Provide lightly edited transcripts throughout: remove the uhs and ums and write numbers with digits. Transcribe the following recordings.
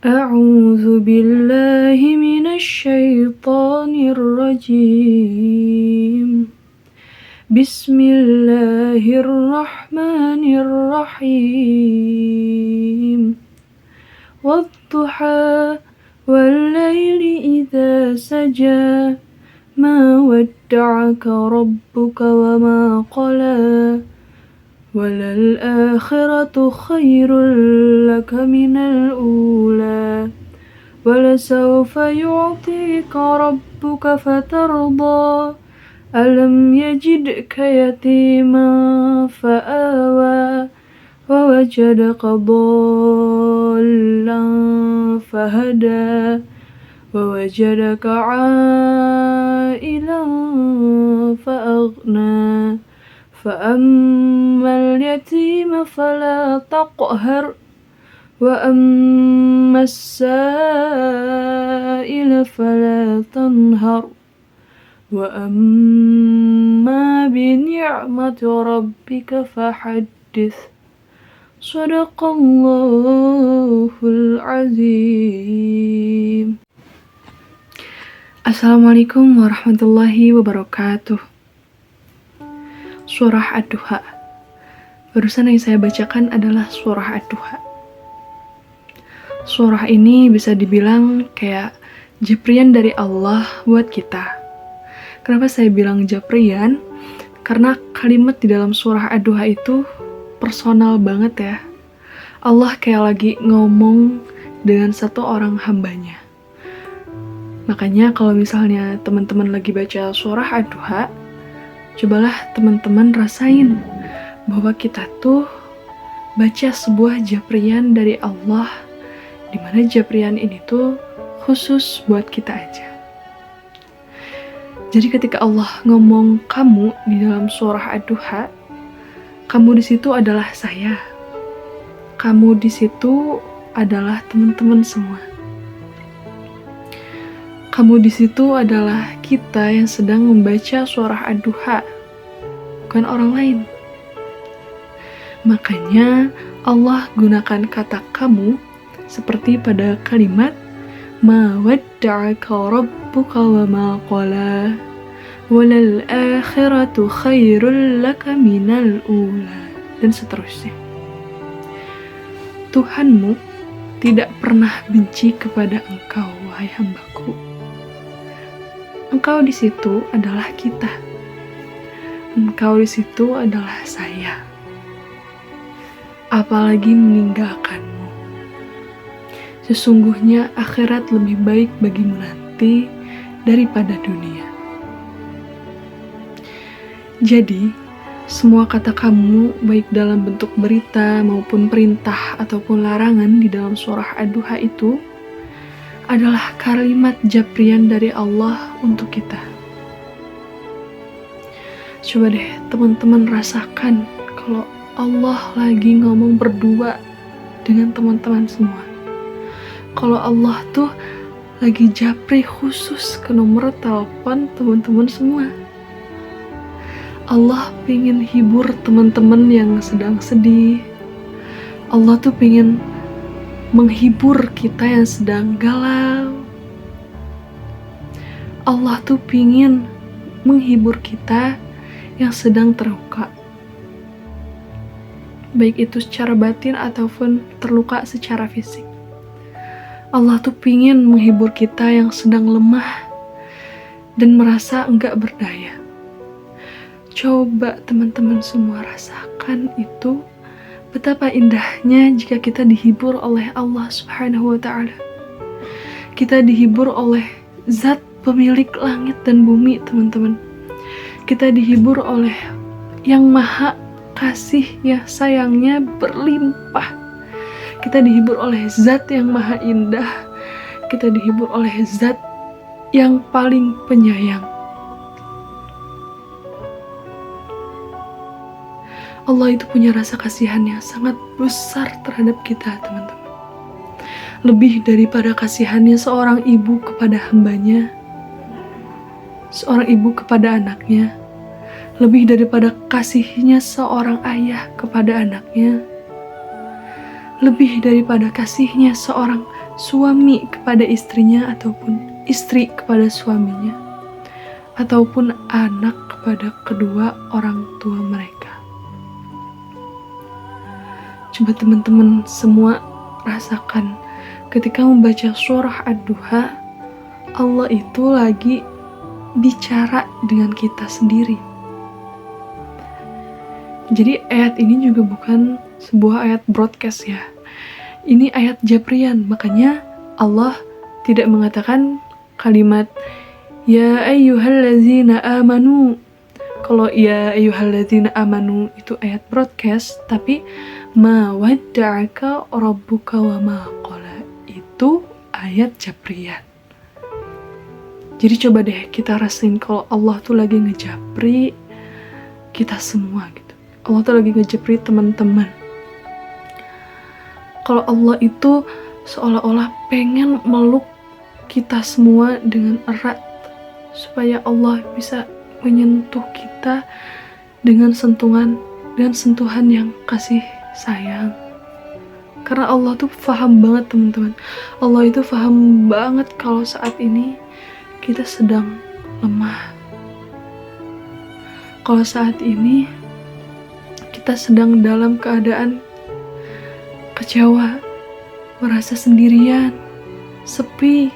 أعوذ بالله من الشيطان الرجيم. بسم الله الرحمن الرحيم. والضحى والليل إذا سجى ما ودعك ربك وما قلى وللآخرة خير لك من الأولى ولسوف يعطيك ربك فترضى ألم يجدك يتيما فآوى ووجدك ضالا فهدى ووجدك عائلا فأغنى فأما اليتيم فلا تقهر وأما السائل فلا تنهر وأما بنعمة ربك فحدث. صدق الله العظيم. Assalamualaikum warahmatullahi wabarakatuh. Surah Ad-Duha. Barusan yang saya bacakan adalah surah Ad-Duha. Surah ini bisa dibilang kayak japrian dari Allah buat kita. Kenapa saya bilang japrian? Karena kalimat di dalam surah Ad-Duha itu personal banget ya. Allah kayak lagi ngomong dengan satu orang hambanya. Makanya kalau misalnya teman-teman lagi baca surah Ad-Duha, cobalah teman-teman rasain bahwa kita tuh baca sebuah japrian dari Allah, di mana japrian ini tuh khusus buat kita aja. Jadi ketika Allah ngomong kamu di dalam surah Ad-Duha, kamu di situ adalah saya. Kamu di situ adalah teman-teman semua. Kamu di situ adalah kita yang sedang membaca surah Ad-Duha, bukan orang lain. Makanya Allah gunakan kata kamu seperti pada kalimat ma wadda'aka rabbuka wa ma qala walal akhiratu khairul laka minal ula, dan seterusnya. Tuhanmu tidak pernah benci kepada engkau, wahai hambaku. Engkau di situ adalah kita. Engkau di situ adalah saya. Apalagi meninggalkanmu. Sesungguhnya akhirat lebih baik bagimu nanti daripada dunia. Jadi, semua kata kamu baik dalam bentuk berita maupun perintah ataupun larangan di dalam surah Ad-Duha itu adalah kalimat japrian dari Allah untuk kita. Coba deh teman-teman rasakan kalau Allah lagi ngomong berdua dengan teman-teman semua. Kalau Allah tuh lagi japri khusus ke nomor telepon teman-teman semua. Allah pengen hibur teman-teman yang sedang sedih. Allah tuh pengen menghibur kita yang sedang galau. Allah tuh pingin menghibur kita yang sedang terluka, baik itu secara batin ataupun terluka secara fisik. Allah tuh pingin menghibur kita yang sedang lemah dan merasa enggak berdaya. Coba teman-teman semua rasakan itu. Betapa indahnya jika kita dihibur oleh Allah Subhanahu wa Ta'ala. Kita dihibur oleh Zat pemilik langit dan bumi, teman-teman. Kita dihibur oleh yang maha kasih, ya sayangnya berlimpah. Kita dihibur oleh Zat yang maha indah. Kita dihibur oleh Zat yang paling penyayang. Allah itu punya rasa kasihan yang sangat besar terhadap kita, teman-teman. Lebih daripada kasihannya seorang ibu kepada hambanya, seorang ibu kepada anaknya, lebih daripada kasihnya seorang ayah kepada anaknya, lebih daripada kasihnya seorang suami kepada istrinya ataupun istri kepada suaminya, ataupun anak kepada kedua orang tua mereka. Coba teman-teman semua rasakan ketika membaca surah Ad-Duha, Allah itu lagi bicara dengan kita sendiri. Jadi ayat ini juga bukan sebuah ayat broadcast ya. Ini ayat Jabrian, makanya Allah tidak mengatakan kalimat ya ayyuhallazina amanu. Kalau ya ayyuhallazina amanu itu ayat broadcast, tapi ma wadda'aka rabbuka wa ma qala itu ayat Jabrian. Jadi coba deh kita rasain kalau Allah tuh lagi ngejapri kita semua gitu. Allah tuh lagi ngejapri teman-teman. Kalau Allah itu seolah-olah pengen meluk kita semua dengan erat, supaya Allah bisa menyentuh kita dengan sentuhan yang kasih sayang. Karena Allah tuh paham banget teman-teman. Allah itu paham banget kalau saat ini kita sedang lemah. Kalau saat ini kita sedang dalam keadaan kecewa, merasa sendirian, sepi,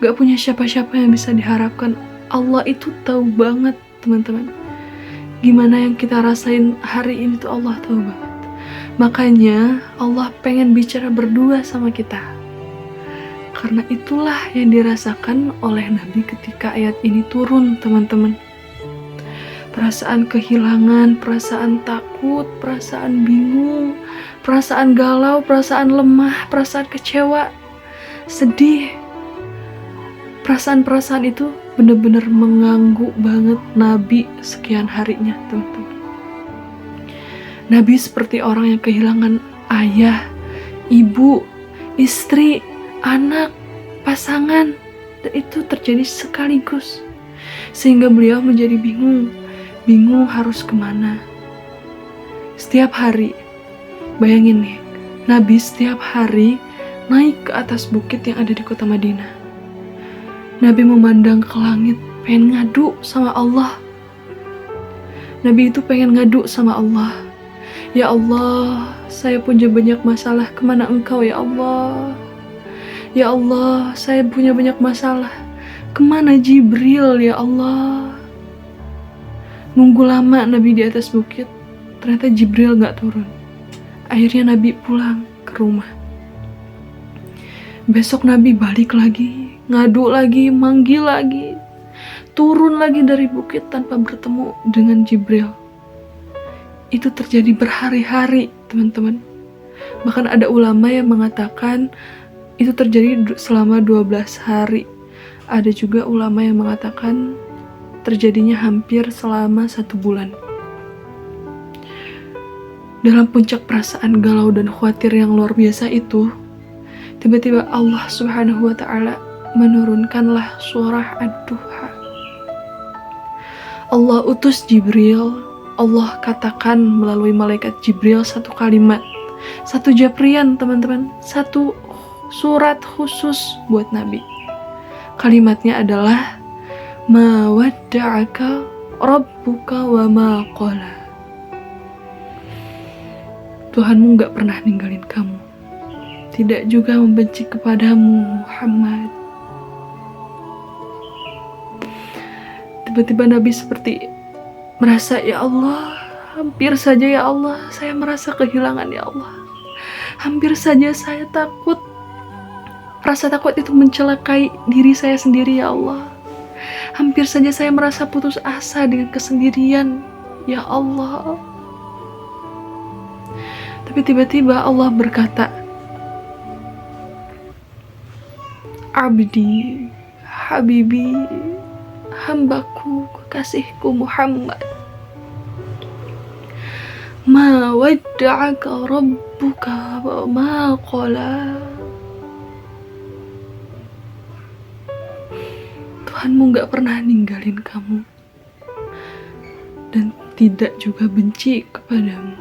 gak punya siapa-siapa yang bisa diharapkan. Allah itu tahu banget teman-teman. Gimana yang kita rasain hari ini tuh Allah tahu banget. Makanya Allah pengen bicara berdua sama kita. Karena itulah yang dirasakan oleh Nabi ketika ayat ini turun teman-teman. Perasaan kehilangan, perasaan takut, perasaan bingung, perasaan galau, perasaan lemah, perasaan kecewa, sedih. Perasaan-perasaan itu benar-benar mengganggu banget Nabi sekian harinya teman-teman. Nabi seperti orang yang kehilangan ayah, ibu, istri, anak, pasangan, dan itu terjadi sekaligus. Sehingga beliau menjadi bingung harus kemana. Setiap hari, bayangin nih, Nabi setiap hari naik ke atas bukit yang ada di kota Madinah. Nabi memandang ke langit, pengen ngadu sama Allah. Nabi itu pengen ngadu sama Allah. Ya Allah, saya punya banyak masalah, kemana engkau ya Allah? Ya Allah, saya punya banyak masalah, kemana Jibril ya Allah? Nunggu lama Nabi di atas bukit, ternyata Jibril gak turun. Akhirnya Nabi pulang ke rumah. Besok Nabi balik lagi, ngadu lagi, manggil lagi, turun lagi dari bukit tanpa bertemu dengan Jibril. Itu terjadi berhari-hari teman-teman. Bahkan ada ulama yang mengatakan itu terjadi selama 12 hari. Ada juga ulama yang mengatakan terjadinya hampir selama 1 bulan. Dalam puncak perasaan galau dan khawatir yang luar biasa itu, tiba-tiba Allah Subhanahu wa Ta'ala menurunkanlah surah Ad-Duha. Allah utus Jibril. Allah katakan melalui malaikat Jibril satu kalimat, satu Jabrian teman-teman, satu surat khusus buat Nabi. Kalimatnya adalah ma wadda'aka rabbuka wa ma qala. Tuhanmu gak pernah ninggalin kamu, tidak juga membenci kepadamu Muhammad. Tiba-tiba Nabi seperti merasa, ya Allah, hampir saja ya Allah, saya merasa kehilangan ya Allah. Hampir saja saya takut. Rasa takut itu mencelakai diri saya sendiri ya Allah. Hampir saja saya merasa putus asa dengan kesendirian ya Allah. Tapi tiba-tiba Allah berkata, Abdi, Habibi, hambaku, kekasihku Muhammad, ma wadda'aka rabbuka wa ma qala. Tuhanmu gak pernah ninggalin kamu dan tidak juga benci kepadamu.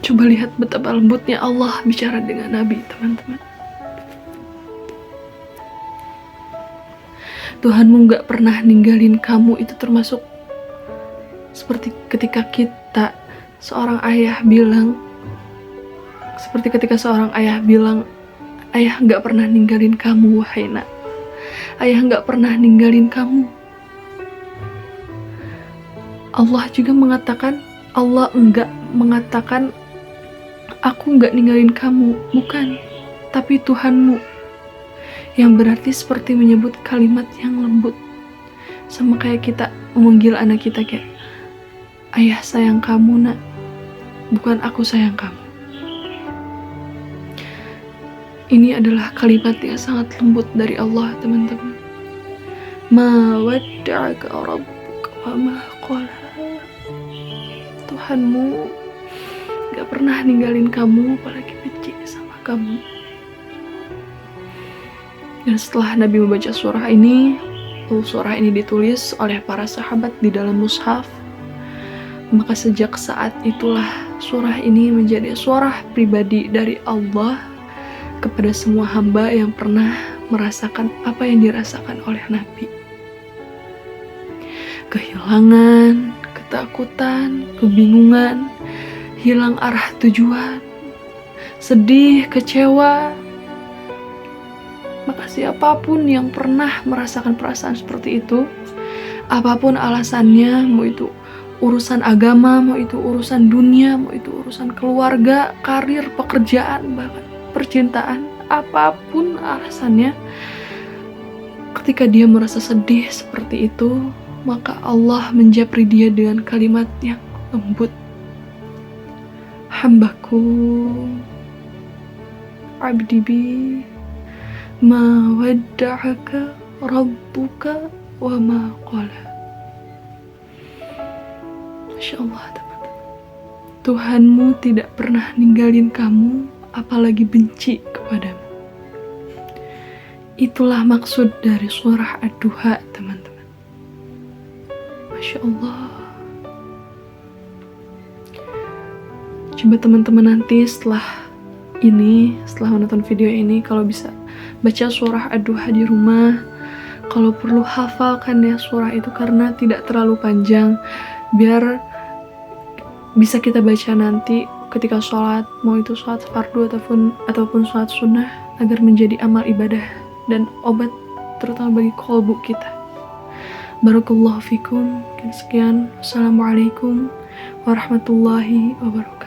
Coba lihat betapa lembutnya Allah bicara dengan Nabi, teman-teman. Tuhanmu gak pernah ninggalin kamu, itu termasuk seperti ketika seorang ayah bilang, ayah gak pernah ninggalin kamu, wahai nak. Ayah gak pernah ninggalin kamu. Allah juga mengatakan, Allah enggak mengatakan, aku enggak ninggalin kamu, bukan. Tapi Tuhanmu, yang berarti seperti menyebut kalimat yang lembut. Sama kayak kita memanggil anak kita kayak, ayah sayang kamu nak, bukan aku sayang kamu. Ini adalah kalimat yang sangat lembut dari Allah, teman-teman. Ma wadda'aka rabbuka wa ma qala. Tuhanmu gak pernah ninggalin kamu, apalagi benci sama kamu. Dan setelah Nabi membaca surah ini ditulis oleh para sahabat di dalam mushaf, maka sejak saat itulah surah ini menjadi surah pribadi dari Allah kepada semua hamba yang pernah merasakan apa yang dirasakan oleh Nabi. Kehilangan, ketakutan, kebingungan, hilang arah tujuan, sedih, kecewa. Maka siapapun yang pernah merasakan perasaan seperti itu, apapun alasannya, mau itu urusan agama, mau itu urusan dunia, mau itu urusan keluarga, karir, pekerjaan, bahkan percintaan, apapun alasannya, ketika dia merasa sedih seperti itu, maka Allah menjapri dia dengan kalimat yang lembut. Hambaku, abdi bi, ma wadda'aka rabbuka wa ma qala. Masya Allah, teman-teman. Tuhanmu tidak pernah ninggalin kamu, apalagi benci kepadamu. Itulah maksud dari surah Ad-Duha, teman-teman. Masya Allah. Coba teman-teman nanti setelah menonton video ini, kalau bisa baca surah Ad-Duha di rumah. Kalau perlu hafalkan ya surah itu, karena tidak terlalu panjang, biar bisa kita baca nanti ketika sholat, mau itu sholat fardu ataupun sholat sunnah, agar menjadi amal ibadah dan obat terutama bagi kolbu kita. Barakallahu fikum. Sekian. Assalamualaikum warahmatullahi wabarakatuh.